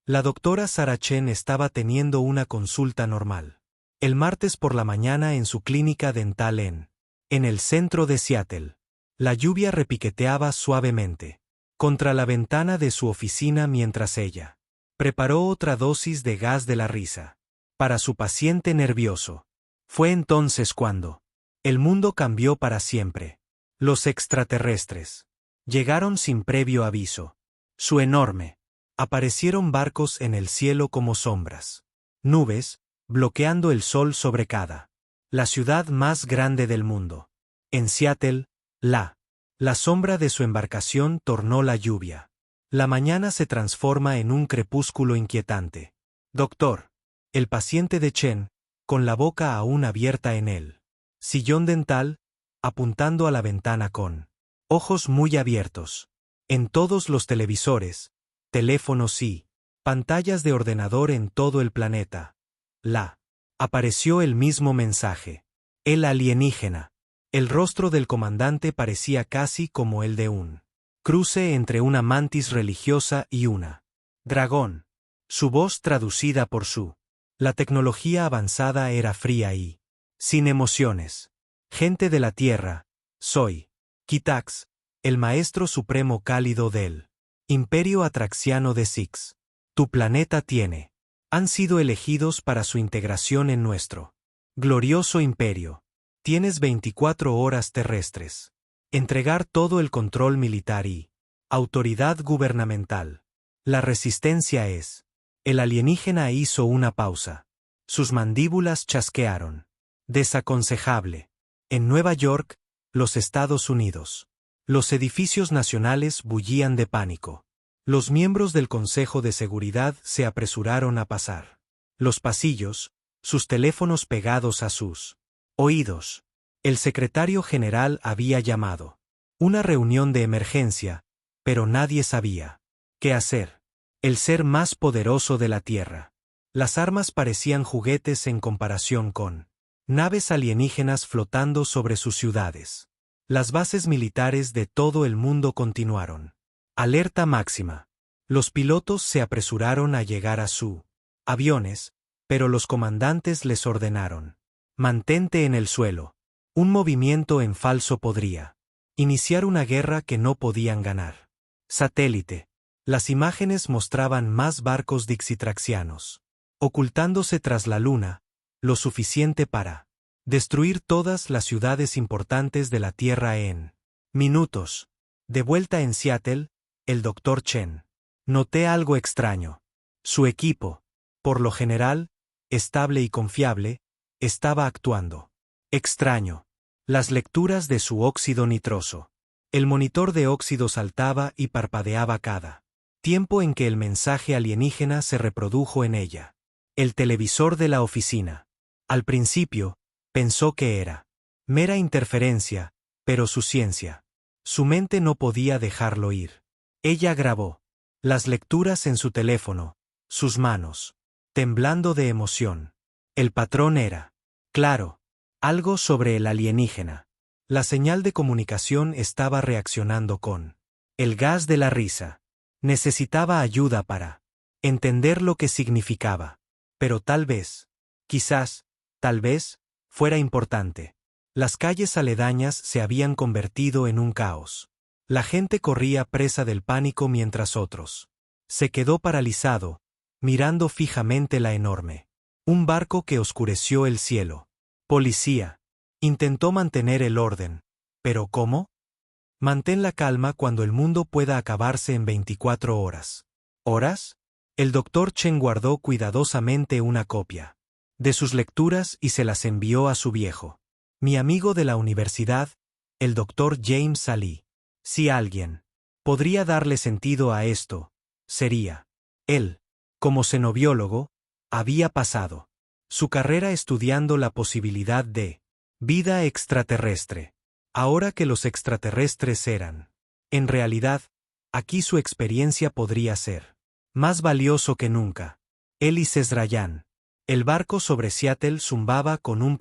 La doctora Sarah Chen estaba teniendo una consulta normal. El martes por la mañana en su clínica dental en el centro de Seattle. La lluvia repiqueteaba suavemente contra la ventana de su oficina mientras ella preparó otra dosis de gas de la risa para su paciente nervioso. Fue entonces cuando el mundo cambió para siempre. Los extraterrestres llegaron sin previo aviso. Su enorme. Aparecieron barcos en el cielo como sombras. Nubes, bloqueando el sol sobre la ciudad más grande del mundo. En Seattle, la sombra de su embarcación tornó la lluvia. La mañana se transforma en un crepúsculo inquietante. Doctor. El paciente de Chen, con la boca aún abierta en el sillón dental, apuntando a la ventana con ojos muy abiertos. En todos los televisores, teléfonos y pantallas de ordenador en todo el planeta. Apareció el mismo mensaje. El alienígena. El rostro del comandante parecía casi como el de un cruce entre una mantis religiosa y una dragón. Su voz traducida por la tecnología avanzada era fría y sin emociones. Gente de la Tierra, soy Kitax, el maestro supremo cálido del Imperio Atraxiano de Six. Tu planeta han sido elegidos para su integración en nuestro glorioso imperio. Tienes 24 horas terrestres. Entregar todo el control militar y autoridad gubernamental. La resistencia es. El alienígena hizo una pausa. Sus mandíbulas chasquearon. Desaconsejable. En Nueva York, los Estados Unidos. Los edificios nacionales bullían de pánico. Los miembros del Consejo de Seguridad se apresuraron a pasar los pasillos, sus teléfonos pegados a sus oídos. El secretario general había llamado una reunión de emergencia, pero nadie sabía qué hacer. El ser más poderoso de la Tierra. Las armas parecían juguetes en comparación con naves alienígenas flotando sobre sus ciudades. Las bases militares de todo el mundo continuaron. Alerta máxima. Los pilotos se apresuraron a llegar a sus aviones, pero los comandantes les ordenaron: mantente en el suelo. Un movimiento en falso podría iniciar una guerra que no podían ganar. Satélite. Las imágenes mostraban más barcos dixitraxianos ocultándose tras la luna, lo suficiente para destruir todas las ciudades importantes de la Tierra en minutos. De vuelta en Seattle, el Dr. Chen. Noté algo extraño. Su equipo, por lo general, estable y confiable, estaba actuando extraño. Las lecturas de su óxido nitroso. El monitor de óxido saltaba y parpadeaba cada tiempo en que el mensaje alienígena se reprodujo en ella. El televisor de la oficina. Al principio, pensó que era mera interferencia, pero su ciencia. Su mente no podía dejarlo ir. Ella grabó las lecturas en su teléfono, sus manos temblando de emoción. El patrón era claro. Algo sobre el alienígena. La señal de comunicación estaba reaccionando con el gas de la risa. Necesitaba ayuda para entender lo que significaba. Pero tal vez, quizás, tal vez, fuera importante. Las calles aledañas se habían convertido en un caos. La gente corría presa del pánico mientras otros se quedó paralizado, mirando fijamente la enorme. Un barco que oscureció el cielo. Policía. Intentó mantener el orden. ¿Pero cómo? Mantén la calma cuando el mundo pueda acabarse en 24 horas. ¿Horas? El Dr. Chen guardó cuidadosamente una copia de sus lecturas y se las envió a su viejo. Mi amigo de la universidad, el Dr. James Ali. Si alguien podría darle sentido a esto, sería él. Como xenobiólogo, había pasado su carrera estudiando la posibilidad de vida extraterrestre. Ahora que los extraterrestres eran, en realidad, aquí su experiencia podría ser más valioso que nunca. Él y Cesrayan. El barco sobre Seattle zumbaba con un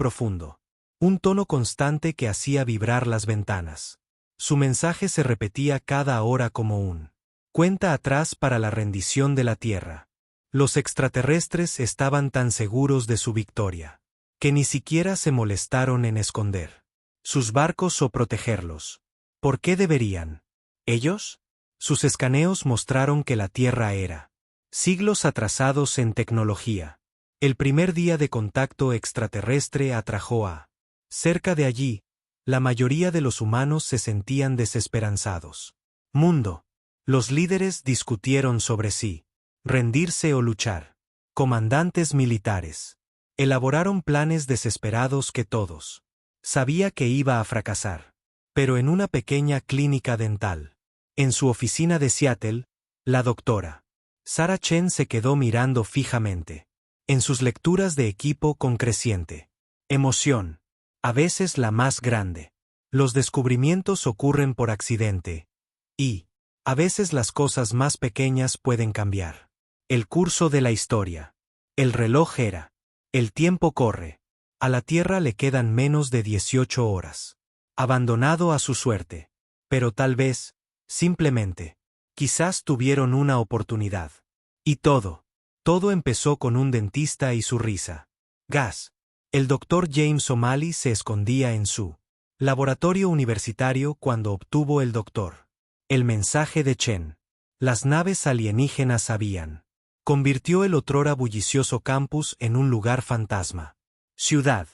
tono constante que hacía vibrar las ventanas. Su mensaje se repetía cada hora como un cuenta atrás para la rendición de la Tierra. Los extraterrestres estaban tan seguros de su victoria, que ni siquiera se molestaron en esconder sus barcos o protegerlos. ¿Por qué deberían? ¿Ellos? Sus escaneos mostraron que la Tierra era siglos atrasados en tecnología. El primer día de contacto extraterrestre atrajo a. Cerca de allí, la mayoría de los humanos se sentían desesperanzados. Mundo. Los líderes discutieron sobre sí. Rendirse o luchar. Comandantes militares. Elaboraron planes desesperados que todos. Sabía que iba a fracasar. Pero en una pequeña clínica dental. En su oficina de Seattle, la doctora Sarah Chen se quedó mirando fijamente. En sus lecturas de equipo con creciente emoción. A veces la más grande. Los descubrimientos ocurren por accidente. Y, a veces las cosas más pequeñas pueden cambiar el curso de la historia. El reloj era. El tiempo corre. A la Tierra le quedan menos de 18 horas. Abandonado a su suerte. Pero tal vez, simplemente, quizás tuvieron una oportunidad. Y todo empezó con un dentista y su risa. Gas. El doctor James O'Malley se escondía en su laboratorio universitario cuando obtuvo el doctor. El mensaje de Chen. Las naves alienígenas habían. Convirtió el otrora bullicioso campus en un lugar fantasma. Ciudad.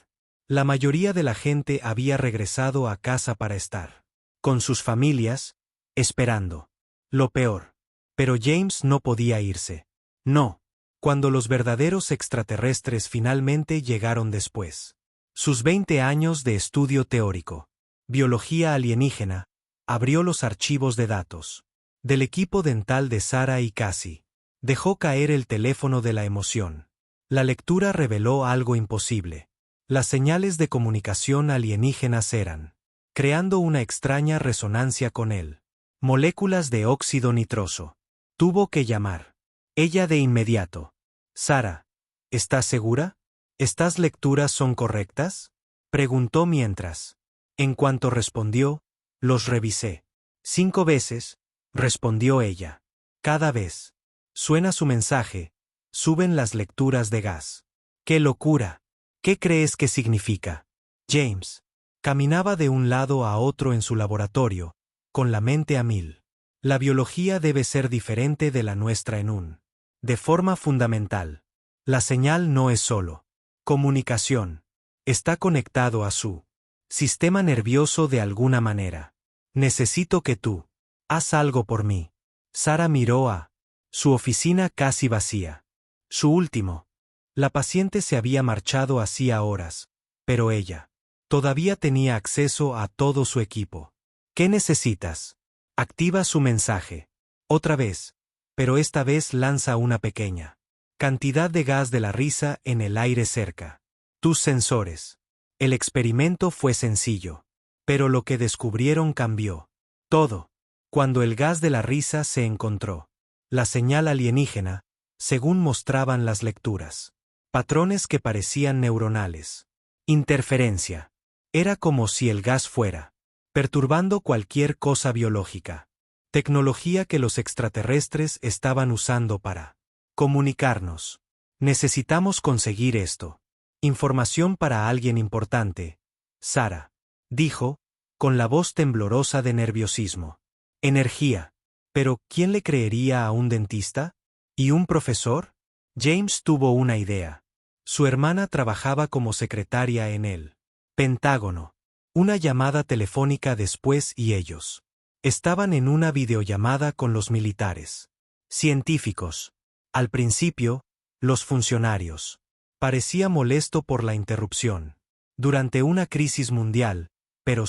La mayoría de la gente había regresado a casa para estar con sus familias, esperando lo peor. Pero James no podía irse. No. Cuando los verdaderos extraterrestres finalmente llegaron después. Sus 20 años de estudio teórico. Biología alienígena. Abrió los archivos de datos del equipo dental de Sarah y Cassie. Dejó caer el teléfono de la emoción. La lectura reveló algo imposible. Las señales de comunicación alienígenas eran creando una extraña resonancia con él. Moléculas de óxido nitroso. Tuvo que llamar. Ella de inmediato. Sarah, ¿estás segura? ¿Estas lecturas son correctas? Preguntó mientras. En cuanto respondió, los revisé. 5 veces, respondió ella. Cada vez. Suena su mensaje. Suben las lecturas de gas. ¡Qué locura! ¿Qué crees que significa? James. Caminaba de un lado a otro en su laboratorio, con la mente a mil. La biología debe ser diferente de la nuestra en un. De forma fundamental. La señal no es solo comunicación. Está conectado a su sistema nervioso de alguna manera. Necesito que tú haz algo por mí. Sarah miró a su oficina casi vacía. Su último. La paciente se había marchado hacía horas, pero ella todavía tenía acceso a todo su equipo. ¿Qué necesitas? Activa su mensaje. Otra vez, pero esta vez lanza una pequeña cantidad de gas de la risa en el aire cerca. Tus sensores. El experimento fue sencillo, pero lo que descubrieron cambió todo. Cuando el gas de la risa se encontró. La señal alienígena, según mostraban las lecturas. Patrones que parecían neuronales. Interferencia. Era como si el gas fuera perturbando cualquier cosa biológica. Tecnología que los extraterrestres estaban usando para comunicarnos. Necesitamos conseguir esto. Información para alguien importante. Sarah dijo, con la voz temblorosa de nerviosismo. Energía. Pero, ¿quién le creería a un dentista? ¿Y un profesor? James tuvo una idea. Su hermana trabajaba como secretaria en el Pentágono. Una llamada telefónica después y ellos estaban en una videollamada con los militares. Científicos. Al principio, los funcionarios. Parecía molesto por la interrupción. Durante una crisis mundial, pero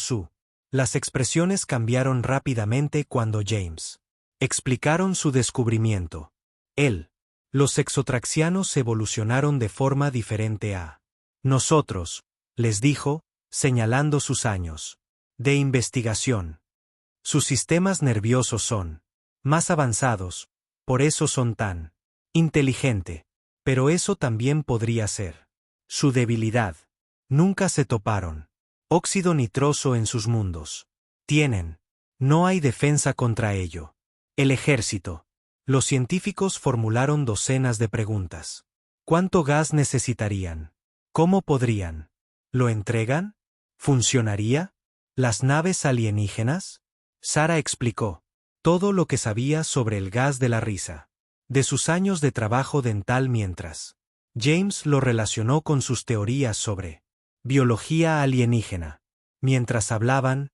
las expresiones cambiaron rápidamente cuando James explicaron su descubrimiento. Los exotraxianos evolucionaron de forma diferente a nosotros, les dijo, señalando sus años de investigación. Sus sistemas nerviosos son más avanzados, por eso son tan inteligente. Pero eso también podría ser su debilidad. Nunca se toparon óxido nitroso en sus mundos. No hay defensa contra ello. El ejército Los científicos formularon docenas de preguntas. ¿Cuánto gas necesitarían? ¿Cómo podrían? ¿Lo entregan? ¿Funcionaría? ¿Las naves alienígenas? Sarah explicó todo lo que sabía sobre el gas de la risa, de sus años de trabajo dental mientras James lo relacionó con sus teorías sobre biología alienígena. Mientras hablaban,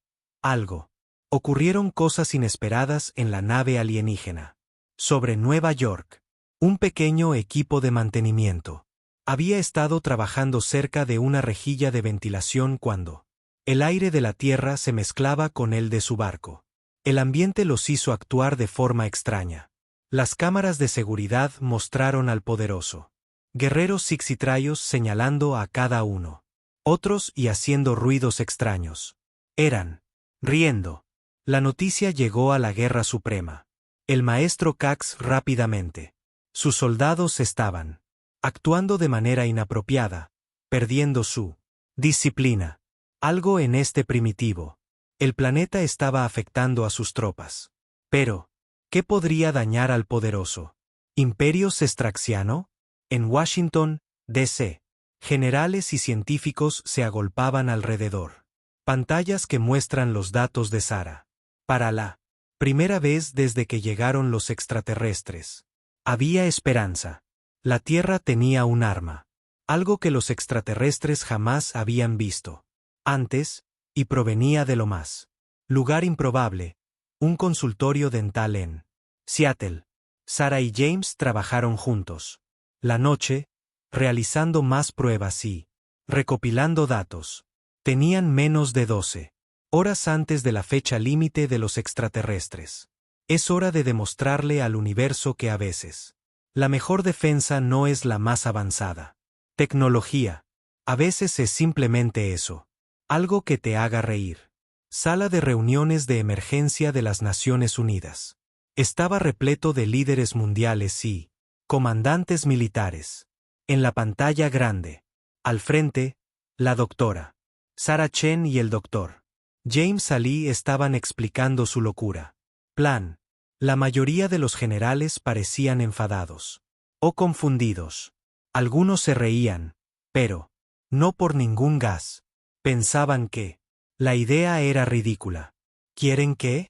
ocurrieron cosas inesperadas en la nave alienígena. Sobre Nueva York, un pequeño equipo de mantenimiento había estado trabajando cerca de una rejilla de ventilación cuando el aire de la Tierra se mezclaba con el de su barco. El ambiente los hizo actuar de forma extraña. Las cámaras de seguridad mostraron al poderoso guerrero Sixitraios señalando a cada uno. Otros y haciendo ruidos extraños. Eran riendo. La noticia llegó a la Guerra Suprema. El maestro Cax rápidamente. Sus soldados estaban actuando de manera inapropiada, perdiendo su disciplina. Algo en este primitivo. El planeta estaba afectando a sus tropas. Pero, ¿qué podría dañar al poderoso Imperio Sestraxiano? En Washington, D.C., generales y científicos se agolpaban alrededor. Pantallas que muestran los datos de Sarah. Para la primera vez desde que llegaron los extraterrestres. Había esperanza. La Tierra tenía un arma. Algo que los extraterrestres jamás habían visto antes, y provenía de lo más lugar improbable, un consultorio dental en Seattle. Sarah y James trabajaron juntos. La noche, realizando más pruebas y recopilando datos. Tenían menos de 12 horas antes de la fecha límite de los extraterrestres. Es hora de demostrarle al universo que a veces la mejor defensa no es la más avanzada tecnología. A veces es simplemente eso. Algo que te haga reír. Sala de reuniones de emergencia de las Naciones Unidas. Estaba repleto de líderes mundiales y comandantes militares. En la pantalla grande, al frente, la doctora Sarah Chen y el doctor James Ali estaban explicando su locura plan. La mayoría de los generales parecían enfadados o confundidos. Algunos se reían, pero no por ningún gas. Pensaban que la idea era ridícula. ¿Quieren qué?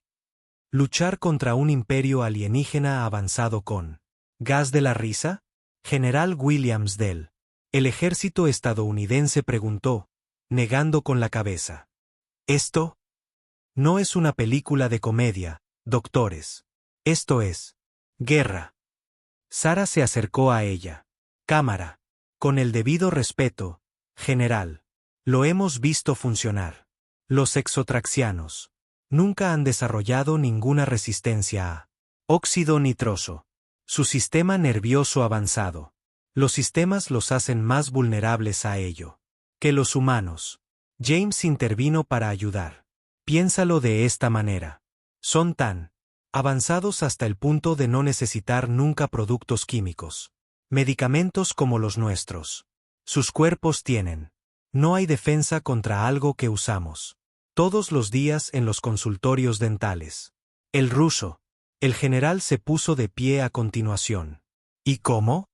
¿Luchar contra un imperio alienígena avanzado con gas de la risa? General Williams del ejército estadounidense preguntó, negando con la cabeza. Esto no es una película de comedia, doctores. Esto es guerra. Sarah se acercó a ella. Cámara. Con el debido respeto, general. Lo hemos visto funcionar. Los exotraxianos nunca han desarrollado ninguna resistencia a óxido nitroso. Su sistema nervioso avanzado. Los sistemas los hacen más vulnerables a ello que los humanos. James intervino para ayudar. Piénsalo de esta manera. Son tan avanzados hasta el punto de no necesitar nunca productos químicos, medicamentos como los nuestros. Sus cuerpos tienen. No hay defensa contra algo que usamos todos los días en los consultorios dentales. El ruso. El general se puso de pie a continuación. ¿Y cómo?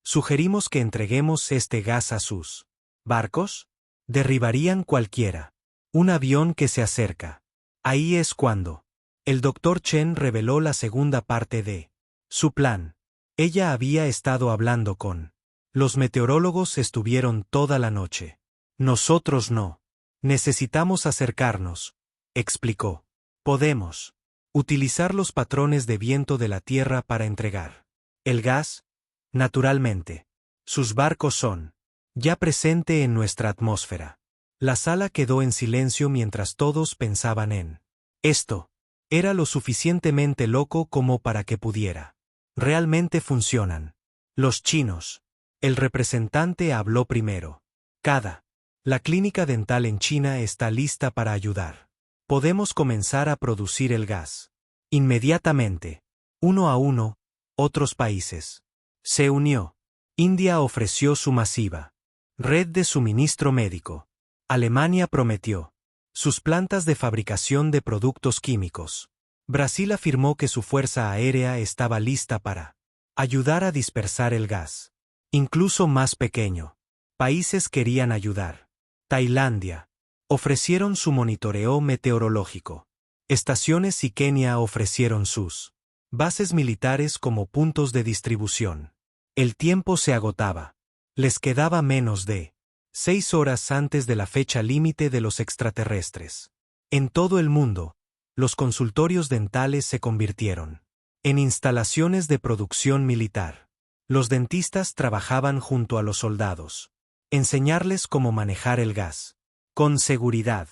Sugerimos que entreguemos este gas a sus barcos. Derribarían cualquiera. Un avión que se acerca. Ahí es cuando el Dr. Chen reveló la segunda parte de su plan. Ella había estado hablando con los meteorólogos, estuvieron toda la noche. Nosotros no. Necesitamos acercarnos, explicó. Podemos utilizar los patrones de viento de la Tierra para entregar el gas, naturalmente. Sus barcos son ya presente en nuestra atmósfera. La sala quedó en silencio mientras todos pensaban en esto. Era lo suficientemente loco como para que pudiera. Realmente funcionan. Los chinos. El representante habló primero. La clínica dental en China está lista para ayudar. Podemos comenzar a producir el gas. Inmediatamente. Uno a uno, otros países. Se unió. India ofreció su masiva red de suministro médico. Alemania prometió sus plantas de fabricación de productos químicos. Brasil afirmó que su fuerza aérea estaba lista para ayudar a dispersar el gas. Incluso más pequeño. Países querían ayudar. Tailandia. Ofrecieron su monitoreo meteorológico. Estaciones y Kenia ofrecieron sus bases militares como puntos de distribución. El tiempo se agotaba. Les quedaba menos de 6 horas antes de la fecha límite de los extraterrestres. En todo el mundo, los consultorios dentales se convirtieron en instalaciones de producción militar. Los dentistas trabajaban junto a los soldados. Enseñarles cómo manejar el gas. Con seguridad.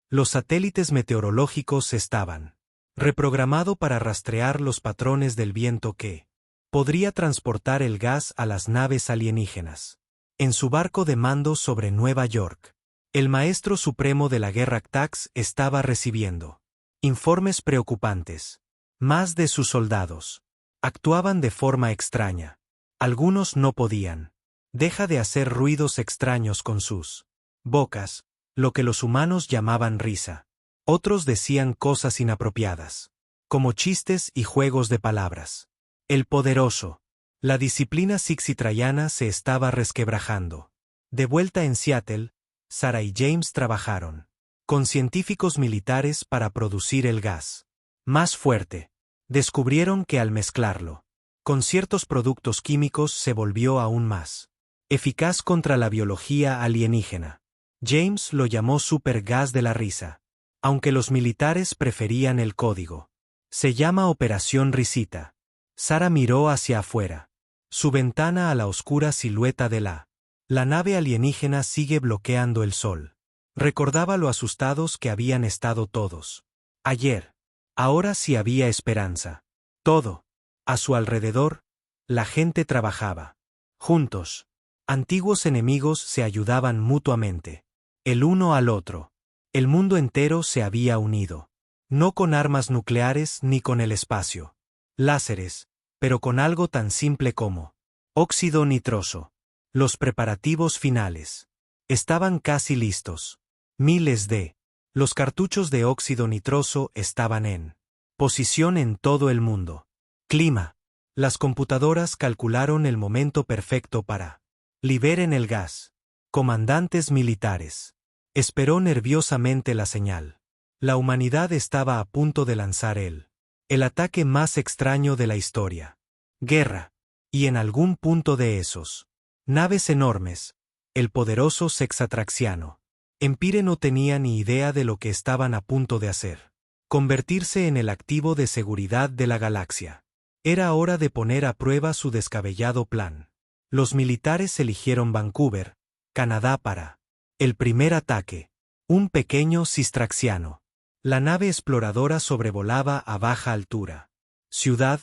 Los satélites meteorológicos estaban reprogramado para rastrear los patrones del viento que podría transportar el gas a las naves alienígenas. En su barco de mando sobre Nueva York, el maestro supremo de la guerra Tax estaba recibiendo informes preocupantes. Más de sus soldados actuaban de forma extraña. Algunos no podían. Deja de hacer ruidos extraños con sus bocas, lo que los humanos llamaban risa. Otros decían cosas inapropiadas, como chistes y juegos de palabras. El poderoso. La disciplina sixitrayana se estaba resquebrajando. De vuelta en Seattle, Sarah y James trabajaron con científicos militares para producir el gas más fuerte. Descubrieron que al mezclarlo con ciertos productos químicos se volvió aún más eficaz contra la biología alienígena. James lo llamó supergas de la risa, aunque los militares preferían el código. Se llama Operación Risita. Sarah miró hacia afuera. Su ventana a la oscura silueta de la nave alienígena sigue bloqueando el sol. Recordaba lo asustados que habían estado todos ayer. Ahora sí había esperanza. Todo. A su alrededor, la gente trabajaba. Juntos. Antiguos enemigos se ayudaban mutuamente. El uno al otro. El mundo entero se había unido. No con armas nucleares ni con el espacio. Láseres, pero con algo tan simple como óxido nitroso. Los preparativos finales estaban casi listos. Miles de los cartuchos de óxido nitroso estaban en posición en todo el mundo. Clima. Las computadoras calcularon el momento perfecto para liberen el gas. Comandantes militares. Esperó nerviosamente la señal. La humanidad estaba a punto de lanzar el ataque más extraño de la historia. Guerra. Y en algún punto de esos naves enormes, el poderoso Sexatraxiano. Empire no tenía ni idea de lo que estaban a punto de hacer. Convertirse en el activo de seguridad de la galaxia. Era hora de poner a prueba su descabellado plan. Los militares eligieron Vancouver, Canadá para el primer ataque. Un pequeño Sistraxiano. La nave exploradora sobrevolaba a baja altura. Ciudad,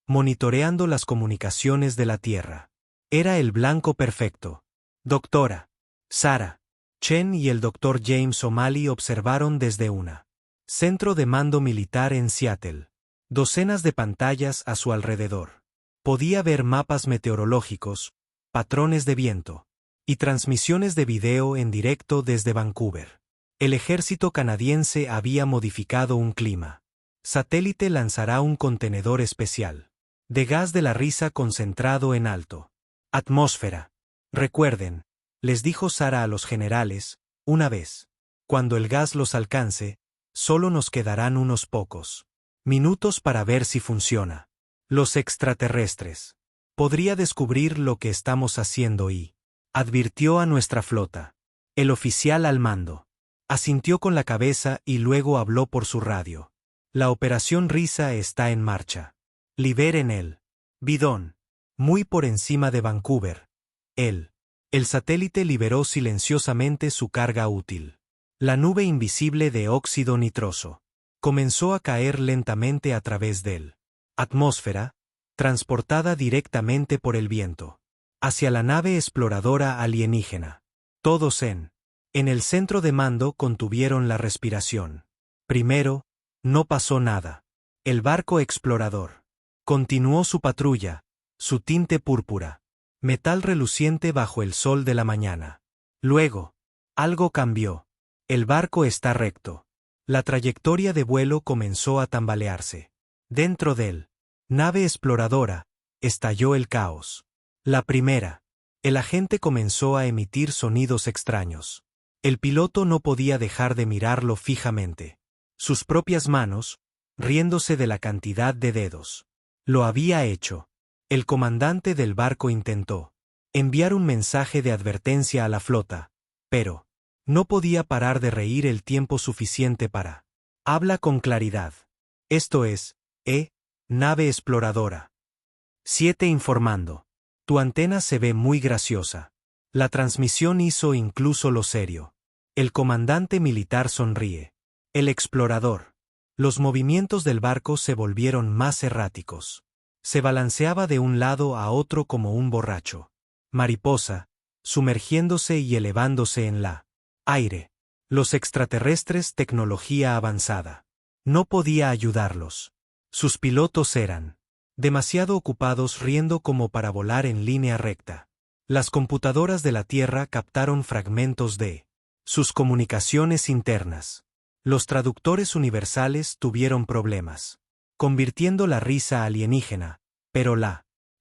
monitoreando las comunicaciones de la Tierra. Era el blanco perfecto. Doctora Sarah Chen y el Dr. James O'Malley observaron desde una centro de mando militar en Seattle. Docenas de pantallas a su alrededor. Podía ver mapas meteorológicos, patrones de viento y transmisiones de video en directo desde Vancouver. El ejército canadiense había modificado un clima. Satélite lanzará un contenedor especial de gas de la risa concentrado en alto atmósfera. Recuerden, les dijo Sarah a los generales, una vez. Cuando el gas los alcance, solo nos quedarán unos pocos minutos para ver si funciona. Los extraterrestres. Podría descubrir lo que estamos haciendo y advirtió a nuestra flota. El oficial al mando asintió con la cabeza y luego habló por su radio. La operación Risa está en marcha. Liberen el bidón. Muy por encima de Vancouver. El satélite liberó silenciosamente su carga útil. La nube invisible de óxido nitroso comenzó a caer lentamente a través del atmósfera, transportada directamente por el viento, hacia la nave exploradora alienígena. Todos en el centro de mando contuvieron la respiración. Primero, no pasó nada. El barco explorador continuó su patrulla, su tinte púrpura, metal reluciente bajo el sol de la mañana. Luego, algo cambió. El barco está recto. La trayectoria de vuelo comenzó a tambalearse. Dentro del nave exploradora, estalló el caos. La primera. El agente comenzó a emitir sonidos extraños. El piloto no podía dejar de mirarlo fijamente. Sus propias manos, riéndose de la cantidad de dedos. Lo había hecho. El comandante del barco intentó enviar un mensaje de advertencia a la flota, pero no podía parar de reír el tiempo suficiente para habla con claridad. Esto es, nave exploradora. 7 informando. Tu antena se ve muy graciosa. La transmisión hizo incluso lo serio. El comandante militar sonríe. El explorador. Los movimientos del barco se volvieron más erráticos. Se balanceaba de un lado a otro como un borracho. Mariposa, sumergiéndose y elevándose en la aire. Los extraterrestres, tecnología avanzada. No podía ayudarlos. Sus pilotos eran demasiado ocupados riendo como para volar en línea recta. Las computadoras de la Tierra captaron fragmentos de sus comunicaciones internas. Los traductores universales tuvieron problemas, convirtiendo la risa alienígena, pero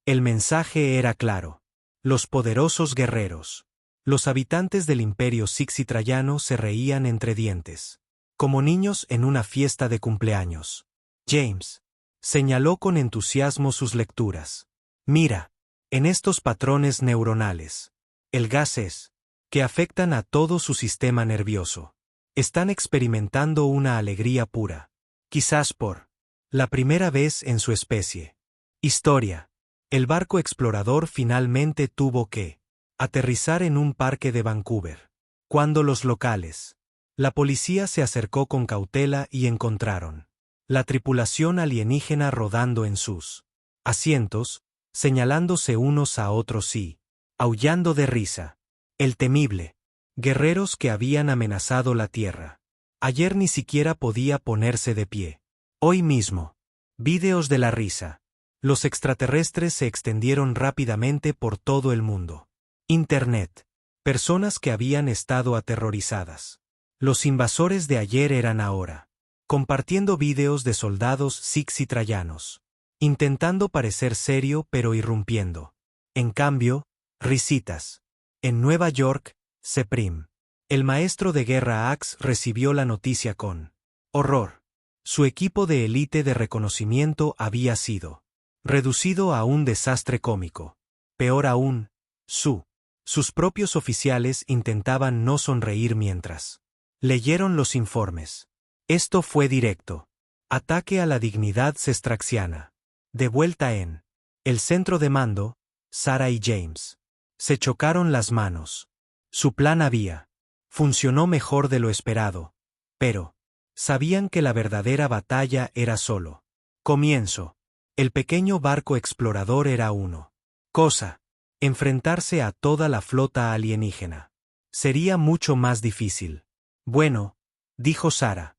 el mensaje era claro. Los poderosos guerreros. Los habitantes del imperio Sixi-Trayano se reían entre dientes, como niños en una fiesta de cumpleaños. James señaló con entusiasmo sus lecturas. Mira, en estos patrones neuronales. El gas es, que afectan a todo su sistema nervioso. Están experimentando una alegría pura. Quizás por la primera vez en su especie. Historia. El barco explorador finalmente tuvo que aterrizar en un parque de Vancouver. Cuando los locales. La policía se acercó con cautela y encontraron la tripulación alienígena rodando en sus asientos, señalándose unos a otros y aullando de risa. El temible. Guerreros que habían amenazado la Tierra. Ayer ni siquiera podía ponerse de pie. Hoy mismo. Vídeos de la risa. Los extraterrestres se extendieron rápidamente por todo el mundo. Internet. Personas que habían estado aterrorizadas. Los invasores de ayer eran ahora compartiendo vídeos de soldados Sixi-Trayanos, intentando parecer serio pero irrumpiendo. En cambio, risitas. En Nueva York, Seprim. El maestro de guerra Axe recibió la noticia con horror. Su equipo de élite de reconocimiento había sido reducido a un desastre cómico. Peor aún, sus propios oficiales intentaban no sonreír mientras leyeron los informes. Esto fue directo. Ataque a la dignidad cestraxiana. De vuelta en el centro de mando, Sarah y James se chocaron las manos. Su plan había funcionó mejor de lo esperado, pero sabían que la verdadera batalla era solo comienzo. El pequeño barco explorador era cosa. Enfrentarse a toda la flota alienígena sería mucho más difícil. Bueno, dijo Sarah,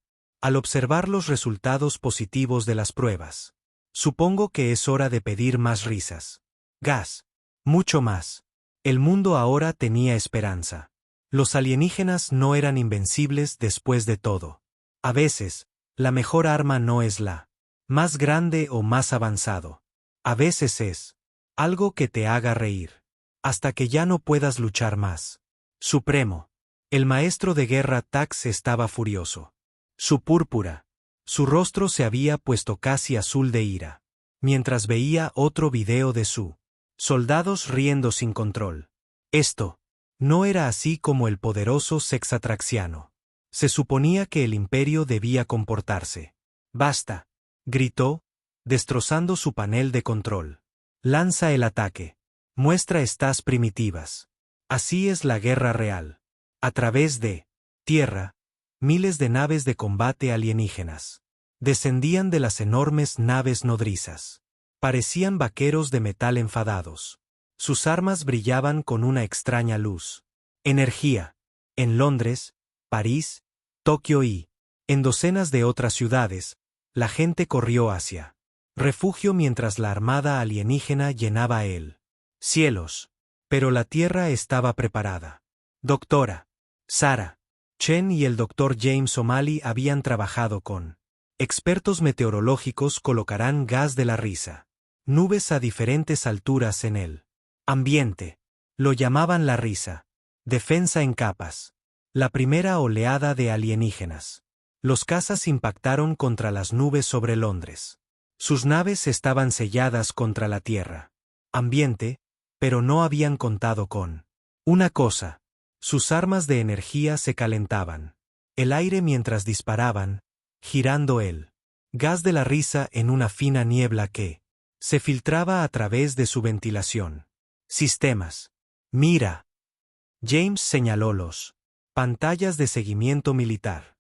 al observar los resultados positivos de las pruebas. Supongo que es hora de pedir más risas. Gas. Mucho más. El mundo ahora tenía esperanza. Los alienígenas no eran invencibles después de todo. A veces, la mejor arma no es la más grande o más avanzado. A veces es algo que te haga reír, hasta que ya no puedas luchar más. Supremo. El maestro de guerra Tax estaba furioso. Su púrpura. Su rostro se había puesto casi azul de ira, mientras veía otro video de su soldados riendo sin control. Esto no era así como el poderoso Sexatraxiano. Se suponía que el imperio debía comportarse. Basta, gritó, destrozando su panel de control. Lanza el ataque. Muestra estas primitivas. Así es la guerra real. A través de tierra, miles de naves de combate alienígenas descendían de las enormes naves nodrizas. Parecían vaqueros de metal enfadados. Sus armas brillaban con una extraña luz. Energía. En Londres, París, Tokio y en docenas de otras ciudades, la gente corrió hacia refugio mientras la armada alienígena llenaba el cielos. Pero la Tierra estaba preparada. Doctora Sarah. Chen y el Dr. James O'Malley habían trabajado con expertos meteorológicos. Colocarán gas de la risa. Nubes a diferentes alturas en el ambiente. Lo llamaban la risa. Defensa en capas. La primera oleada de alienígenas. Los cazas impactaron contra las nubes sobre Londres. Sus naves estaban selladas contra la Tierra. Ambiente, pero no habían contado con una cosa. Sus armas de energía se calentaban. El aire mientras disparaban, girando el gas de la risa en una fina niebla que se filtraba a través de su ventilación. Sistemas. Mira. James señaló los pantallas de seguimiento militar.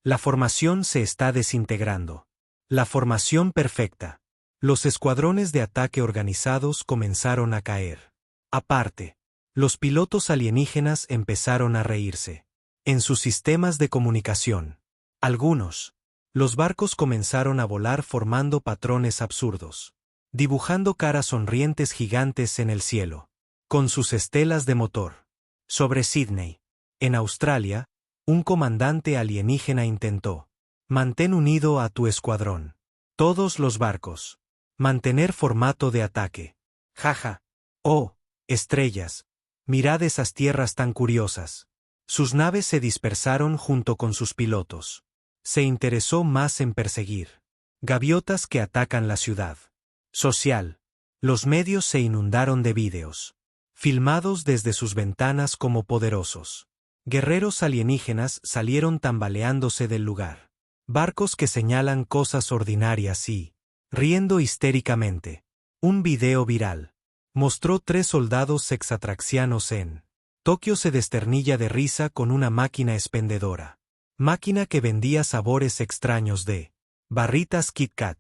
La formación se está desintegrando. La formación perfecta. Los escuadrones de ataque organizados comenzaron a caer. Aparte, los pilotos alienígenas empezaron a reírse. En sus sistemas de comunicación. Algunos. Los barcos comenzaron a volar formando patrones absurdos. Dibujando caras sonrientes gigantes en el cielo. Con sus estelas de motor. Sobre Sydney. En Australia, un comandante alienígena intentó. Mantén unido a tu escuadrón. Todos los barcos. Mantener formato de ataque. Jaja. Oh, estrellas. Mirad esas tierras tan curiosas. Sus naves se dispersaron junto con sus pilotos. Se interesó más en perseguir gaviotas que atacan la ciudad. Social. Los medios se inundaron de vídeos. Filmados desde sus ventanas como poderosos guerreros alienígenas salieron tambaleándose del lugar. Barcos que señalan cosas ordinarias y riendo histéricamente. Un video viral mostró 3 soldados exatraxianos en Tokio se desternilla de risa con una máquina expendedora. Máquina que vendía sabores extraños de barritas Kit Kat.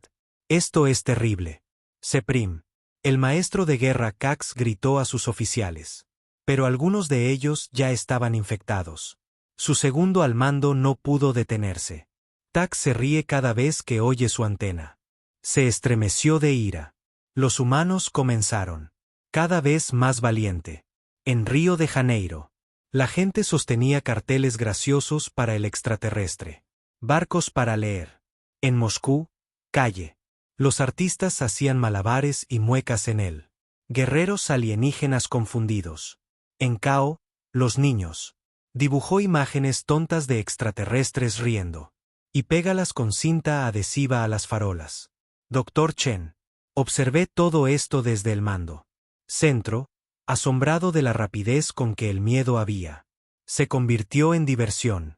Esto es terrible. Seprim. El maestro de guerra Cax gritó a sus oficiales. Pero algunos de ellos ya estaban infectados. Su segundo al mando no pudo detenerse. Tax se ríe cada vez que oye su antena. Se estremeció de ira. Los humanos comenzaron. Cada vez más valiente. En Río de Janeiro. La gente sostenía carteles graciosos para el extraterrestre. Barcos para leer. En Moscú, calle. Los artistas hacían malabares y muecas en él. Guerreros alienígenas confundidos. En Cao, los niños. Dibujó imágenes tontas de extraterrestres riendo. Y pégalas con cinta adhesiva a las farolas. Dr. Chen. Observé todo esto desde el mando. Centro, asombrado de la rapidez con que el miedo había. Se convirtió en diversión.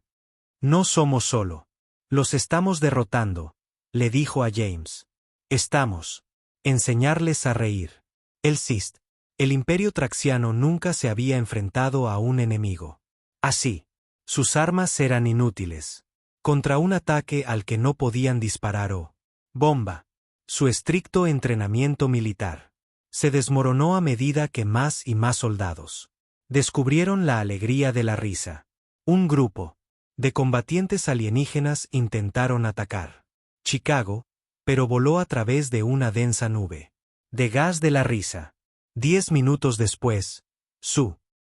No somos solo. Los estamos derrotando, le dijo a James. Estamos. Enseñarles a reír. El SIST. El Imperio Traxiano nunca se había enfrentado a un enemigo. Así. Sus armas eran inútiles. Contra un ataque al que no podían disparar o bomba. Su estricto entrenamiento militar se desmoronó a medida que más y más soldados descubrieron la alegría de la risa. Un grupo de combatientes alienígenas intentaron atacar Chicago, pero voló a través de una densa nube de gas de la risa. 10 minutos después,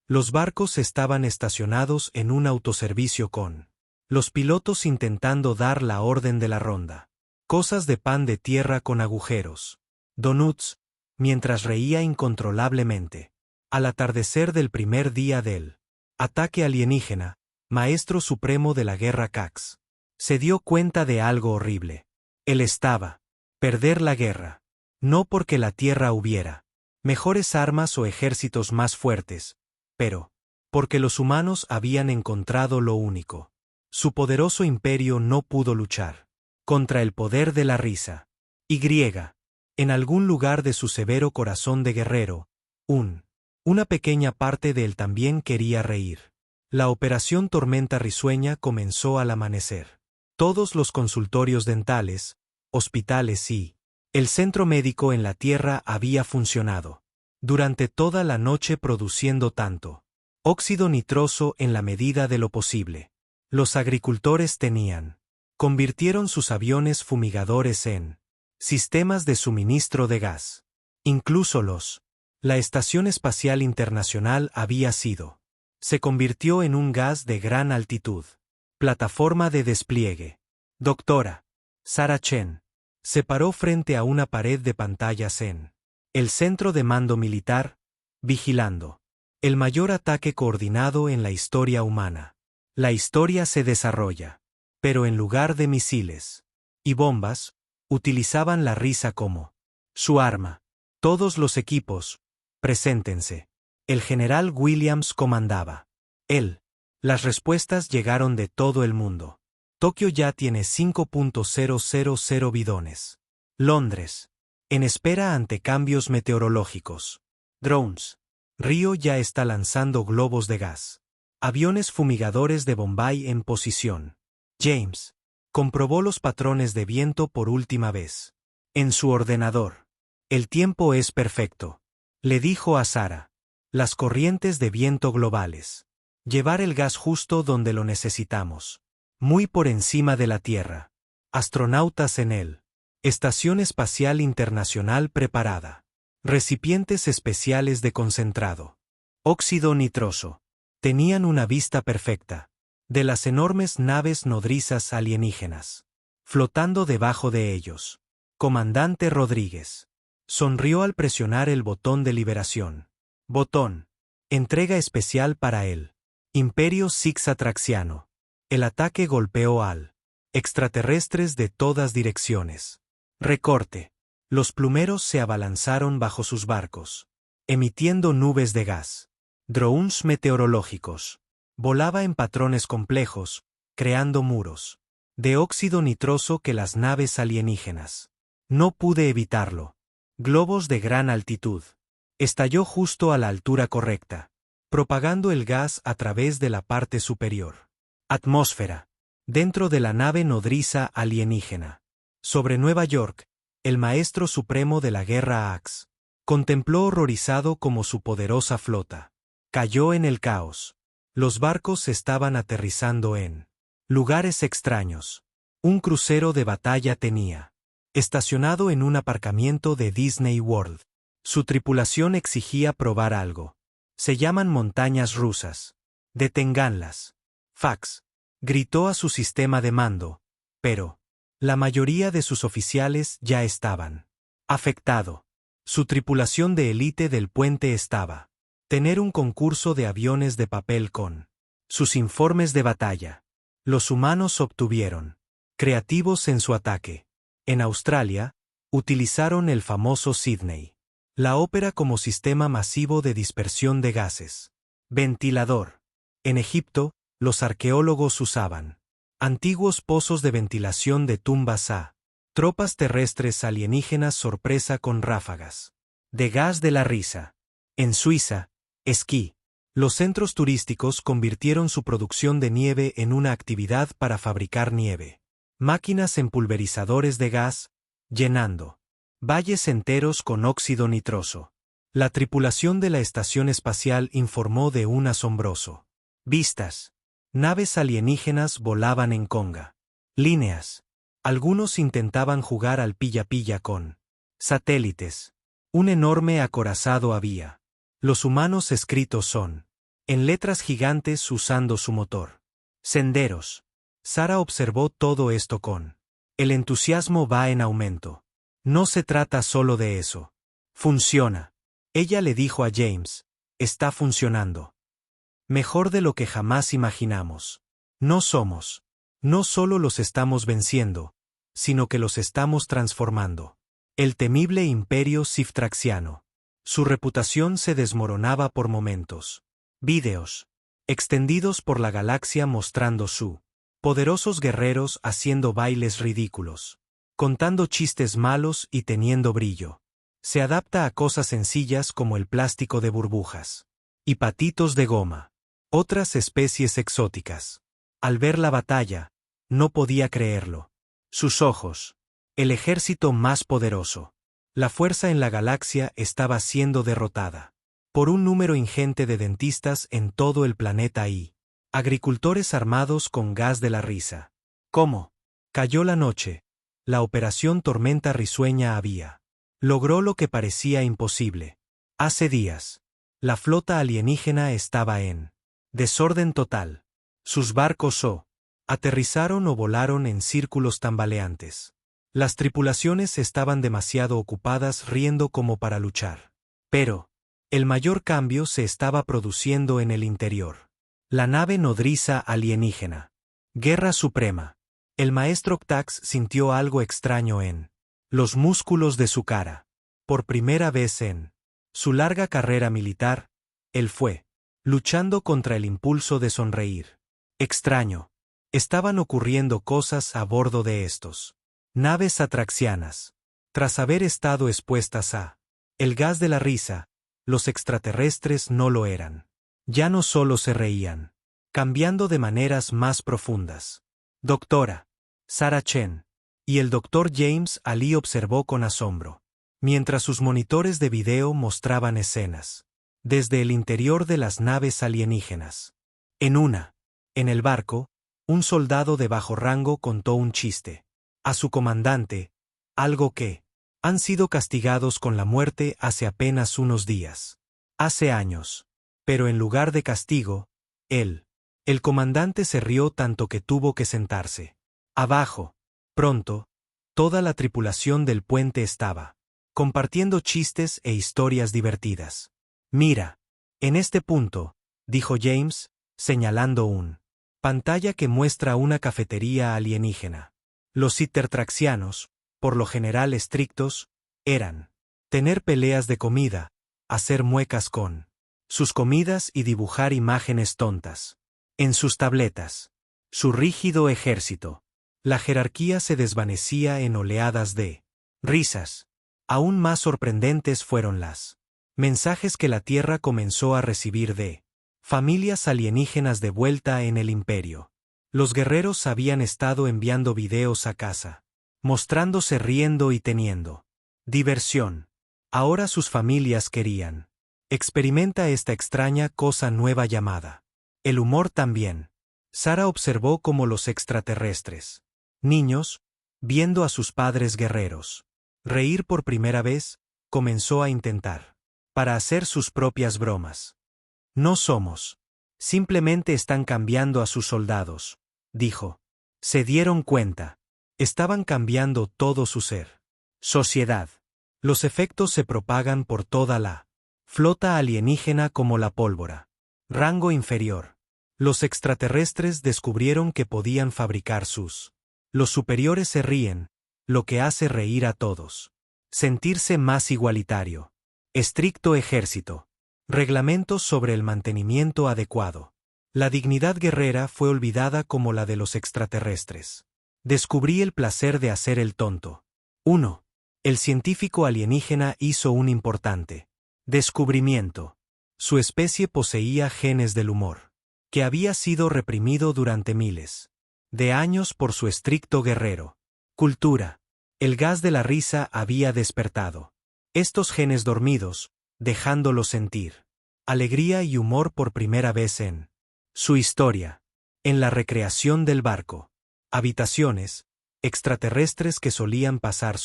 los barcos estaban estacionados en un autoservicio con los pilotos intentando dar la orden de la ronda. Cosas de pan de tierra con agujeros. Donuts, mientras reía incontrolablemente. Al atardecer del primer día del ataque alienígena, maestro supremo de la guerra Cax se dio cuenta de algo horrible. Él estaba perder la guerra. No porque la Tierra hubiera mejores armas o ejércitos más fuertes, pero porque los humanos habían encontrado lo único. Su poderoso imperio no pudo luchar contra el poder de la risa. Y, en algún lugar de su severo corazón de guerrero, una pequeña parte de él también quería reír. La operación Tormenta Risueña comenzó al amanecer. Todos los consultorios dentales, hospitales y el centro médico en la Tierra había funcionado durante toda la noche produciendo tanto óxido nitroso en la medida de lo posible. Los agricultores convirtieron sus aviones fumigadores en sistemas de suministro de gas. Incluso la Estación Espacial Internacional había sido Se convirtió en un gas de gran altitud. Plataforma de despliegue. Doctora Sarah Chen se paró frente a una pared de pantallas en el centro de mando militar, vigilando el mayor ataque coordinado en la historia humana. La historia se desarrolla, pero en lugar de misiles y bombas, utilizaban la risa como su arma. Todos los equipos, preséntense. El general Williams comandaba. Él. Las respuestas llegaron de todo el mundo. Tokio ya tiene 5.000 bidones. Londres. En espera ante cambios meteorológicos. Drones. Río ya está lanzando globos de gas. Aviones fumigadores de Bombay en posición. James comprobó los patrones de viento por última vez. En su ordenador. El tiempo es perfecto. Le dijo a Sarah. Las corrientes de viento globales. Llevar el gas justo donde lo necesitamos. Muy por encima de la Tierra. Astronautas en él. Estación Espacial Internacional preparada. Recipientes especiales de concentrado. Óxido nitroso. Tenían una vista perfecta. De las enormes naves nodrizas alienígenas. Flotando debajo de ellos. Comandante Rodríguez. Sonrió al presionar el botón de liberación. Botón. Entrega especial para él. Imperio Six Atraxiano. El ataque golpeó al extraterrestres de todas direcciones. Recorte. Los plumeros se abalanzaron bajo sus barcos, emitiendo nubes de gas. Drones meteorológicos. Volaba en patrones complejos, creando muros de óxido nitroso que las naves alienígenas. No pude evitarlo. Globos de gran altitud. Estalló justo a la altura correcta, propagando el gas a través de la parte superior. Atmósfera. Dentro de la nave nodriza alienígena. Sobre Nueva York, el maestro supremo de la guerra Axe contempló horrorizado como su poderosa flota cayó en el caos. Los barcos estaban aterrizando en lugares extraños. Un crucero de batalla tenía estacionado en un aparcamiento de Disney World. Su tripulación exigía probar algo. Se llaman montañas rusas. Deténganlas. Fax. Gritó a su sistema de mando, pero la mayoría de sus oficiales ya estaban afectado. Su tripulación de élite del puente estaba tener un concurso de aviones de papel con sus informes de batalla. Los humanos obtuvieron creativos en su ataque. En Australia, utilizaron el famoso Sydney. La ópera como sistema masivo de dispersión de gases. Ventilador. En Egipto, los arqueólogos usaban antiguos pozos de ventilación de tumbas a tropas terrestres alienígenas sorpresa con ráfagas de gas de la risa. En Suiza, esquí. Los centros turísticos convirtieron su producción de nieve en una actividad para fabricar nieve. Máquinas en pulverizadores de gas, llenando valles enteros con óxido nitroso. La tripulación de la estación espacial informó de un asombroso vistas. Naves alienígenas volaban en conga. Líneas. Algunos intentaban jugar al pilla-pilla con satélites. Un enorme acorazado había. Los humanos escritos son en letras gigantes usando su motor. Senderos. Sarah observó todo esto con el entusiasmo va en aumento. No se trata solo de eso. Funciona. Ella le dijo a James, está funcionando. Mejor de lo que jamás imaginamos. No solo los estamos venciendo, sino que los estamos transformando. El temible imperio siftraxiano. Su reputación se desmoronaba por momentos. Vídeos extendidos por la galaxia mostrando su poderosos guerreros haciendo bailes ridículos, contando chistes malos y teniendo brillo. Se adapta a cosas sencillas como el plástico de burbujas y patitos de goma. Otras especies exóticas. Al ver la batalla, no podía creerlo. Sus ojos. El ejército más poderoso. La fuerza en la galaxia estaba siendo derrotada por un número ingente de dentistas en todo el planeta y agricultores armados con gas de la risa. ¿Cómo? Cayó la noche. La operación Tormenta Risueña había logró lo que parecía imposible. Hace días, la flota alienígena estaba en Desorden total. Sus barcos aterrizaron o volaron en círculos tambaleantes. Las tripulaciones estaban demasiado ocupadas riendo como para luchar. Pero el mayor cambio se estaba produciendo en el interior. La nave nodriza alienígena. Guerra suprema. El maestro Octax sintió algo extraño en los músculos de su cara. Por primera vez en su larga carrera militar, él fue luchando contra el impulso de sonreír. Extraño. Estaban ocurriendo cosas a bordo de estos naves atraxianas. Tras haber estado expuestas a el gas de la risa, los extraterrestres no lo eran. Ya no solo se reían, cambiando de maneras más profundas. Doctora Sarah Chen y el doctor James Ali observó con asombro, mientras sus monitores de video mostraban escenas desde el interior de las naves alienígenas. En el barco, un soldado de bajo rango contó un chiste a su comandante, algo que han sido castigados con la muerte hace apenas unos días. Hace años. Pero en lugar de castigo, el comandante se rió tanto que tuvo que sentarse. Abajo. Pronto, toda la tripulación del puente estaba compartiendo chistes e historias divertidas. Mira, en este punto, dijo James, señalando pantalla que muestra una cafetería alienígena. Los intertraxianos, por lo general estrictos, eran tener peleas de comida, hacer muecas con sus comidas y dibujar imágenes tontas en sus tabletas. Su rígido ejército. La jerarquía se desvanecía en oleadas de risas. Aún más sorprendentes fueron las mensajes que la Tierra comenzó a recibir de familias alienígenas de vuelta en el imperio. Los guerreros habían estado enviando videos a casa, mostrándose riendo y teniendo diversión. Ahora sus familias querían. Experimenta esta extraña cosa nueva llamada el humor también. Sarah observó cómo los extraterrestres, niños, viendo a sus padres guerreros reír por primera vez, comenzó a intentar para hacer sus propias bromas. No somos. Simplemente están cambiando a sus soldados, dijo. Se dieron cuenta. Estaban cambiando todo su ser. Sociedad. Los efectos se propagan por toda la flota alienígena como la pólvora. Rango inferior. Los extraterrestres descubrieron que podían fabricar sus. Los superiores se ríen, lo que hace reír a todos. Sentirse más igualitario. Estricto ejército. Reglamentos sobre el mantenimiento adecuado. La dignidad guerrera fue olvidada como la de los extraterrestres. Descubrí el placer de hacer el tonto. 1. El científico alienígena hizo un importante descubrimiento. Su especie poseía genes del humor, que había sido reprimido durante miles de años por su estricto guerrero. Cultura. El gas de la risa había despertado estos genes dormidos, dejándolos sentir alegría y humor por primera vez en su historia. En la recreación del barco. Habitaciones, extraterrestres que solían pasar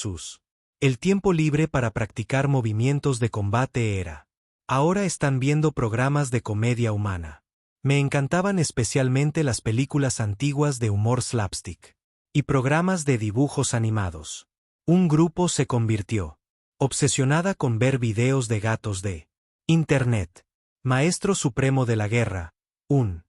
el tiempo libre para practicar movimientos de combate era. Ahora están viendo programas de comedia humana. Me encantaban especialmente las películas antiguas de humor slapstick y programas de dibujos animados. Un grupo se convirtió obsesionada con ver videos de gatos de Internet. Maestro supremo de la guerra, un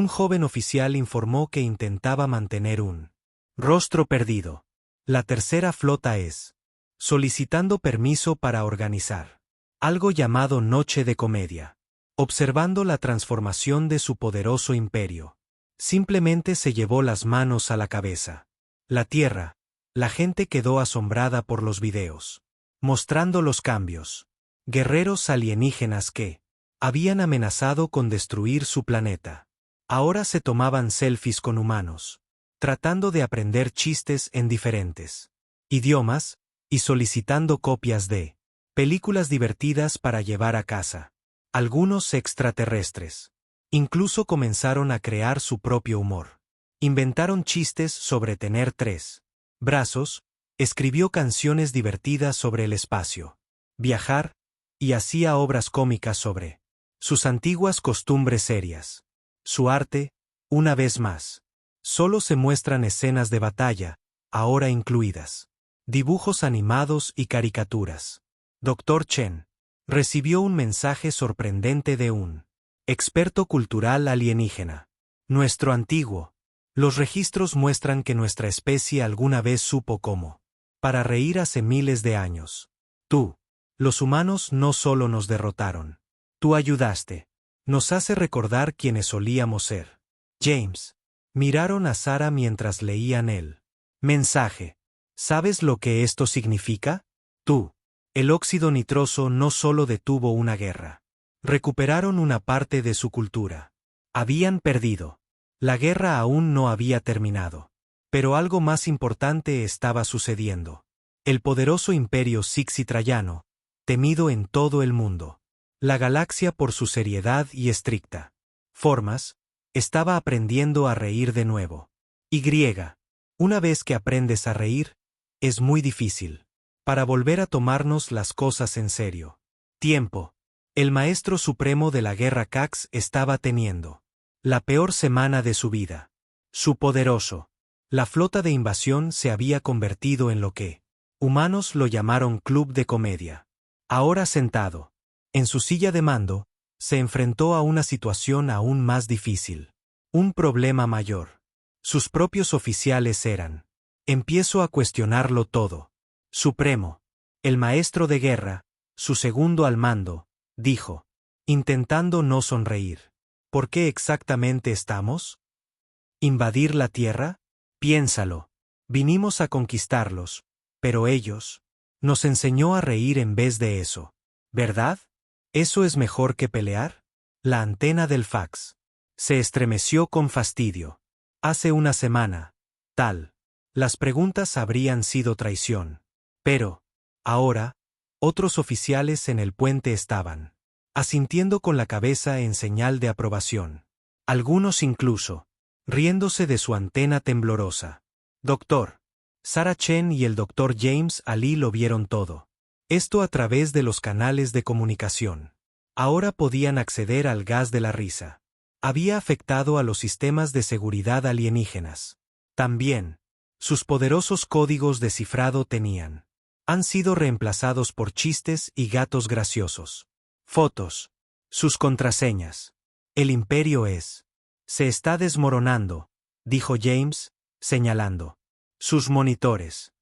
joven oficial informó que intentaba mantener un rostro perdido. La tercera flota es solicitando permiso para organizar algo llamado Noche de Comedia. Observando la transformación de su poderoso imperio. Simplemente se llevó las manos a la cabeza. La Tierra. La gente quedó asombrada por los videos. Mostrando los cambios. Guerreros alienígenas que habían amenazado con destruir su planeta. Ahora se tomaban selfies con humanos. Tratando de aprender chistes en diferentes idiomas, y solicitando copias de películas divertidas para llevar a casa. Algunos extraterrestres incluso comenzaron a crear su propio humor. Inventaron chistes sobre tener 3 brazos, escribió canciones divertidas sobre el espacio, viajar, y hacía obras cómicas sobre sus antiguas costumbres serias. Su arte, una vez más. Solo se muestran escenas de batalla, ahora incluidas. Dibujos animados y caricaturas. Dr. Chen recibió un mensaje sorprendente de un experto cultural alienígena. Nuestro antiguo. Los registros muestran que nuestra especie alguna vez supo cómo. Para reír hace miles de años. Tú. Los humanos no solo nos derrotaron. Tú ayudaste. Nos hace recordar quiénes solíamos ser. James. Miraron a Sarah mientras leían el mensaje. ¿Sabes lo que esto significa? Tú. El óxido nitroso no solo detuvo una guerra. Recuperaron una parte de su cultura. Habían perdido. La guerra aún no había terminado. Pero algo más importante estaba sucediendo. El poderoso imperio Sixi-Trayano, temido en todo el mundo. La galaxia por su seriedad y estricta formas, estaba aprendiendo a reír de nuevo. Y, una vez que aprendes a reír, es muy difícil. Para volver a tomarnos las cosas en serio. Tiempo. El maestro supremo de la guerra Cax estaba teniendo la peor semana de su vida. Su poderoso. La flota de invasión se había convertido en lo que humanos lo llamaron club de comedia. Ahora sentado en su silla de mando, se enfrentó a una situación aún más difícil. Un problema mayor. Sus propios oficiales eran. Empiezo a cuestionarlo todo. Supremo. El maestro de guerra, su segundo al mando, dijo, intentando no sonreír. ¿Por qué exactamente estamos? ¿Invadir la Tierra? Piénsalo. Vinimos a conquistarlos, pero ellos. Nos enseñó a reír en vez de eso. ¿Verdad? ¿Eso es mejor que pelear? La antena del fax se estremeció con fastidio. Hace una semana, tal. Las preguntas habrían sido traición. Pero, ahora, otros oficiales en el puente estaban asintiendo con la cabeza en señal de aprobación. Algunos incluso riéndose de su antena temblorosa. Doctor. Sarah Chen y el Dr. James Ali lo vieron todo. Esto a través de los canales de comunicación. Ahora podían acceder al gas de la risa. Había afectado a los sistemas de seguridad alienígenas. También, sus poderosos códigos de cifrado han sido reemplazados por chistes y gatos graciosos. Fotos. Sus contraseñas. El imperio se está desmoronando, dijo James, señalando sus monitores.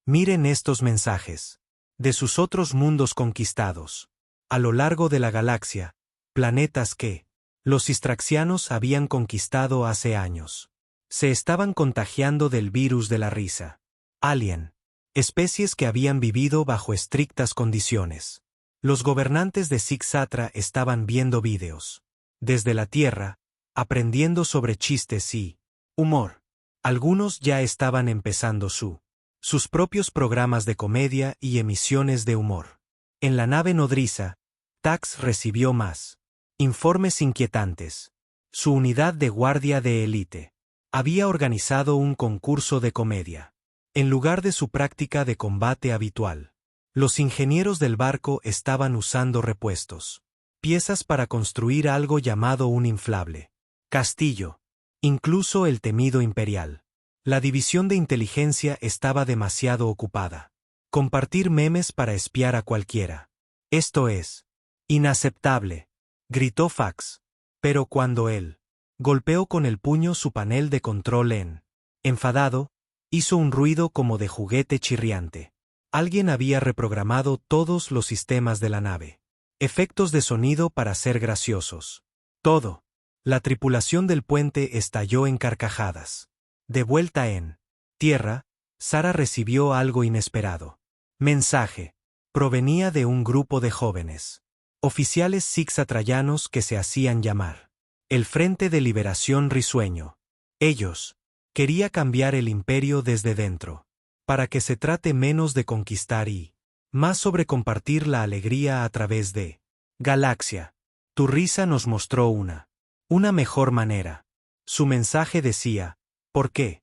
Miren estos mensajes. De sus otros mundos conquistados. A lo largo de la galaxia, planetas que los istraxianos habían conquistado hace años. Se estaban contagiando del virus de la risa. Alien. Especies que habían vivido bajo estrictas condiciones. Los gobernantes de Sixatra estaban viendo vídeos. Desde la Tierra, aprendiendo sobre chistes y humor. Algunos ya estaban empezando sus propios programas de comedia y emisiones de humor. En la nave nodriza, Tax recibió más informes inquietantes. Su unidad de guardia de élite había organizado un concurso de comedia. En lugar de su práctica de combate habitual, los ingenieros del barco estaban usando repuestos. Piezas para construir algo llamado un inflable castillo. Incluso el temido imperial. La división de inteligencia estaba demasiado ocupada. Compartir memes para espiar a cualquiera. Esto es inaceptable, gritó Fax. Pero cuando él golpeó con el puño su panel de control enfadado, hizo un ruido como de juguete chirriante. Alguien había reprogramado todos los sistemas de la nave. Efectos de sonido para ser graciosos. Todo. La tripulación del puente estalló en carcajadas. De vuelta en tierra, Sarah recibió algo inesperado. Mensaje. Provenía de un grupo de jóvenes. Oficiales sixatrayanos que se hacían llamar el Frente de Liberación Risueño. Ellos quería cambiar el imperio desde dentro, para que se trate menos de conquistar y más sobre compartir la alegría a través de Galaxia. Tu risa nos mostró una mejor manera. Su mensaje decía, ¿por qué?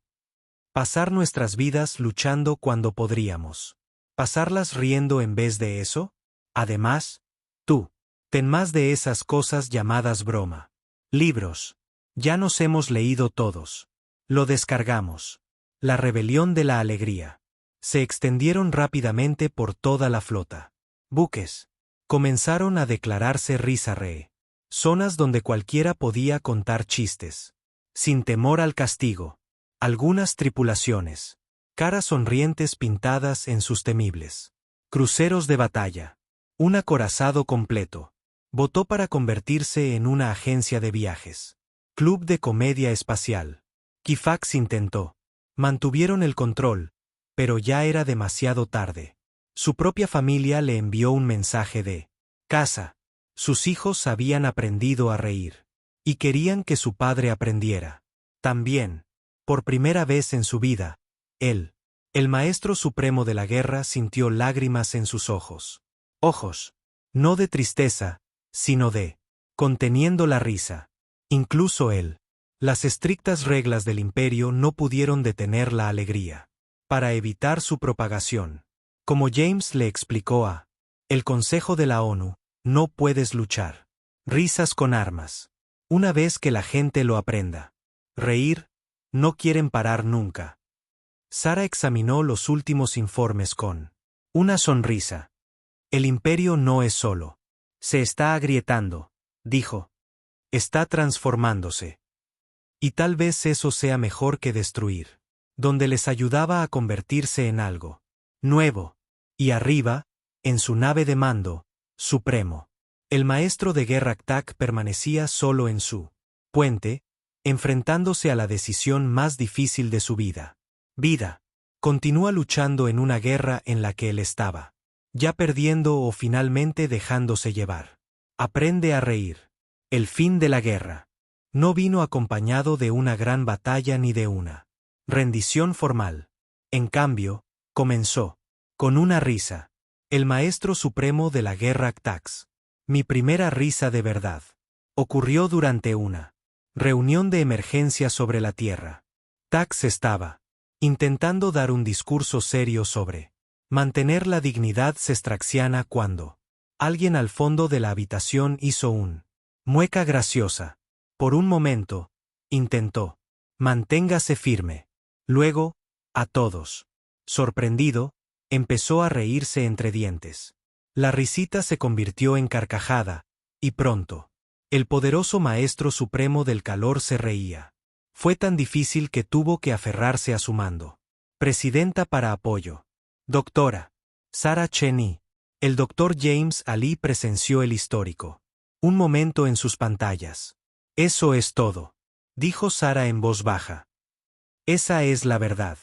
Pasar nuestras vidas luchando cuando podríamos pasarlas riendo en vez de eso. Además, tú, ten más de esas cosas llamadas broma. Libros. Ya nos hemos leído todos. Lo descargamos. La rebelión de la alegría. Se extendieron rápidamente por toda la flota. Buques. Comenzaron a declararse risa-ree. Zonas donde cualquiera podía contar chistes. Sin temor al castigo. Algunas tripulaciones. Caras sonrientes pintadas en sus temibles. Cruceros de batalla. Un acorazado completo. Votó para convertirse en una agencia de viajes. Club de comedia espacial. Kifax intentó. Mantuvieron el control, pero ya era demasiado tarde. Su propia familia le envió un mensaje de casa. Sus hijos habían aprendido a reír. Y querían que su padre aprendiera. También, por primera vez en su vida, él, el maestro supremo de la guerra, sintió lágrimas en sus ojos. Ojos. No de tristeza, sino de conteniendo la risa. Incluso él. Las estrictas reglas del imperio no pudieron detener la alegría. Para evitar su propagación. Como James le explicó a el Consejo de la ONU, no puedes luchar. Risas con armas. Una vez que la gente lo aprenda. Reír, no quieren parar nunca. Sara examinó los últimos informes con una sonrisa. El imperio no es solo. Se está agrietando, dijo. Está transformándose. Y tal vez eso sea mejor que destruir. Donde les ayudaba a convertirse en algo nuevo. Y arriba, en su nave de mando, supremo. El maestro de guerra Tak permanecía solo en su puente, enfrentándose a la decisión más difícil de su vida. Continúa luchando en una guerra en la que él estaba. Ya perdiendo o finalmente dejándose llevar. Aprende a reír. El fin de la guerra. No vino acompañado de una gran batalla ni de una rendición formal. En cambio, comenzó con una risa. El maestro supremo de la guerra Tax. Mi primera risa de verdad. Ocurrió durante una reunión de emergencia sobre la Tierra. Tax estaba intentando dar un discurso serio sobre mantener la dignidad cestraxiana cuando alguien al fondo de la habitación hizo un mueca graciosa. Por un momento, intentó. Manténgase firme. Luego, a todos. Sorprendido, empezó a reírse entre dientes. La risita se convirtió en carcajada, y pronto, el poderoso maestro supremo del calor se reía. Fue tan difícil que tuvo que aferrarse a su mando. Presidenta para apoyo. Doctora Sarah Cheney. El doctor James Ali presenció el histórico. Un momento en sus pantallas. Eso es todo, dijo Sara en voz baja. Esa es la verdad.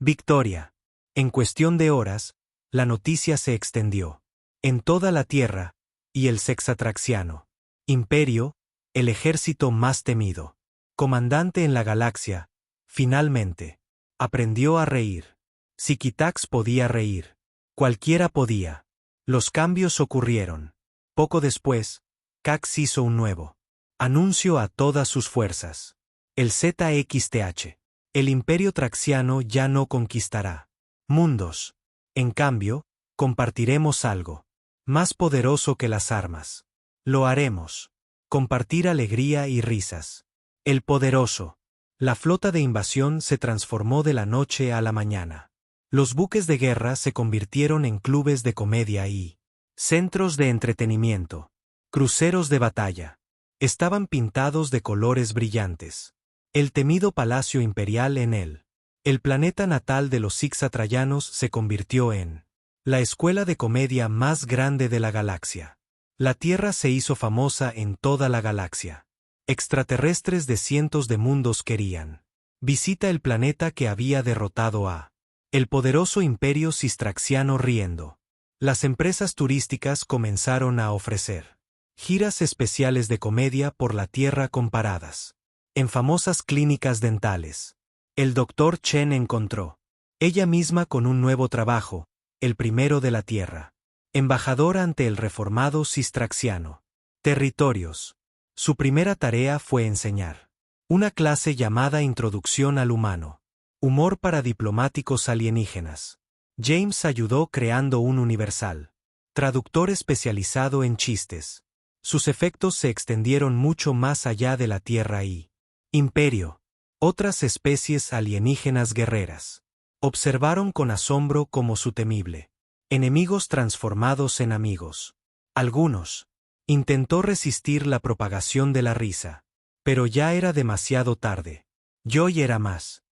Victoria. En cuestión de horas, la noticia se extendió. En toda la Tierra, y el Sexatraxiano. Imperio, el ejército más temido. Comandante en la galaxia, finalmente. Aprendió a reír. Si Kitax podía reír. Cualquiera podía. Los cambios ocurrieron. Poco después, Cax hizo un nuevo anuncio a todas sus fuerzas. El ZXTH. El imperio traxiano ya no conquistará mundos. En cambio, compartiremos algo más poderoso que las armas. Lo haremos. Compartir alegría y risas. El poderoso. La flota de invasión se transformó de la noche a la mañana. Los buques de guerra se convirtieron en clubes de comedia y centros de entretenimiento. Cruceros de batalla. Estaban pintados de colores brillantes. El temido palacio imperial en él. El planeta natal de los Sixatrayanos se convirtió en la escuela de comedia más grande de la galaxia. La Tierra se hizo famosa en toda la galaxia. Extraterrestres de cientos de mundos querían visita el planeta que había derrotado a el poderoso imperio cistraxiano riendo. Las empresas turísticas comenzaron a ofrecer giras especiales de comedia por la Tierra comparadas. En famosas clínicas dentales. El Dr. Chen encontró ella misma con un nuevo trabajo, el primero de la Tierra. Embajadora ante el reformado cistraxiano. Territorios. Su primera tarea fue enseñar una clase llamada Introducción al Humano. Humor para diplomáticos alienígenas. James ayudó creando un universal traductor especializado en chistes. Sus efectos se extendieron mucho más allá de la Tierra y Imperio. Otras especies alienígenas guerreras. Observaron con asombro como su temible enemigos transformados en amigos. Algunos. Intentó resistir la propagación de la risa. Pero ya era demasiado tarde. Joy era más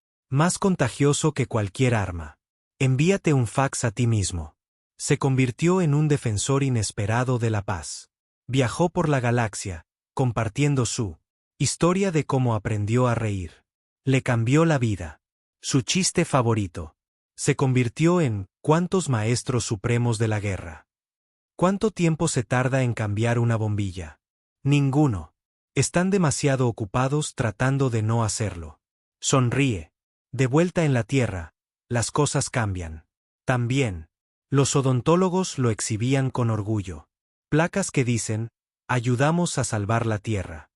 contagioso que cualquier arma. Envíate un fax a ti mismo. Se convirtió en un defensor inesperado de la paz. Viajó por la galaxia, compartiendo su historia de cómo aprendió a reír. Le cambió la vida. Su chiste favorito. Se convirtió en ¿cuántos maestros supremos de la guerra? ¿Cuánto tiempo se tarda en cambiar una bombilla? Ninguno. Están demasiado ocupados tratando de no hacerlo. Sonríe. De vuelta en la Tierra, las cosas cambian. También. Los odontólogos lo exhibían con orgullo. Placas que dicen, ayudamos a salvar la Tierra.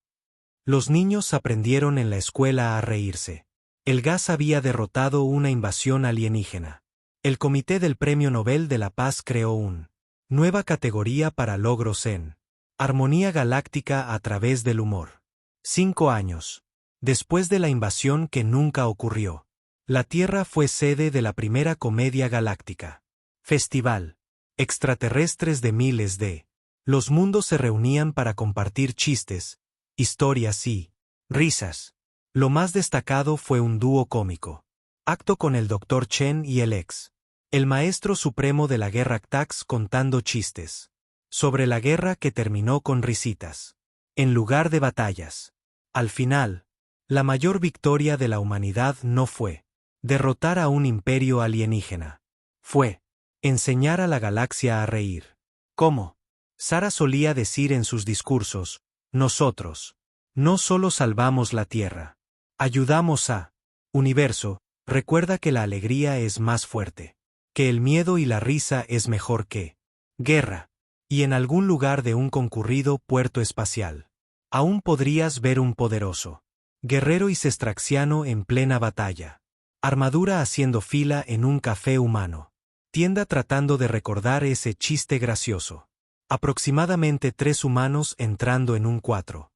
Los niños aprendieron en la escuela a reírse. El gas había derrotado una invasión alienígena. El Comité del Premio Nobel de la Paz creó una nueva categoría para logros en armonía galáctica a través del humor. 5 años. Después de la invasión que nunca ocurrió, la Tierra fue sede de la primera comedia galáctica. Festival. Extraterrestres de miles de los mundos se reunían para compartir chistes, historias y risas. Lo más destacado fue un dúo cómico. Acto con el Dr. Chen y el maestro supremo de la guerra Tax contando chistes. Sobre la guerra que terminó con risitas. En lugar de batallas. Al final, la mayor victoria de la humanidad no fue derrotar a un imperio alienígena. Fue enseñar a la galaxia a reír. ¿Cómo? Sara solía decir en sus discursos, nosotros no solo salvamos la Tierra. Ayudamos a universo, recuerda que la alegría es más fuerte. Que el miedo y la risa es mejor que guerra. Y en algún lugar de un concurrido puerto espacial. Aún podrías ver un poderoso guerrero isestraxiano en plena batalla. Armadura haciendo fila en un café humano. Tienda tratando de recordar ese chiste gracioso. Aproximadamente 3 humanos entrando en un 4.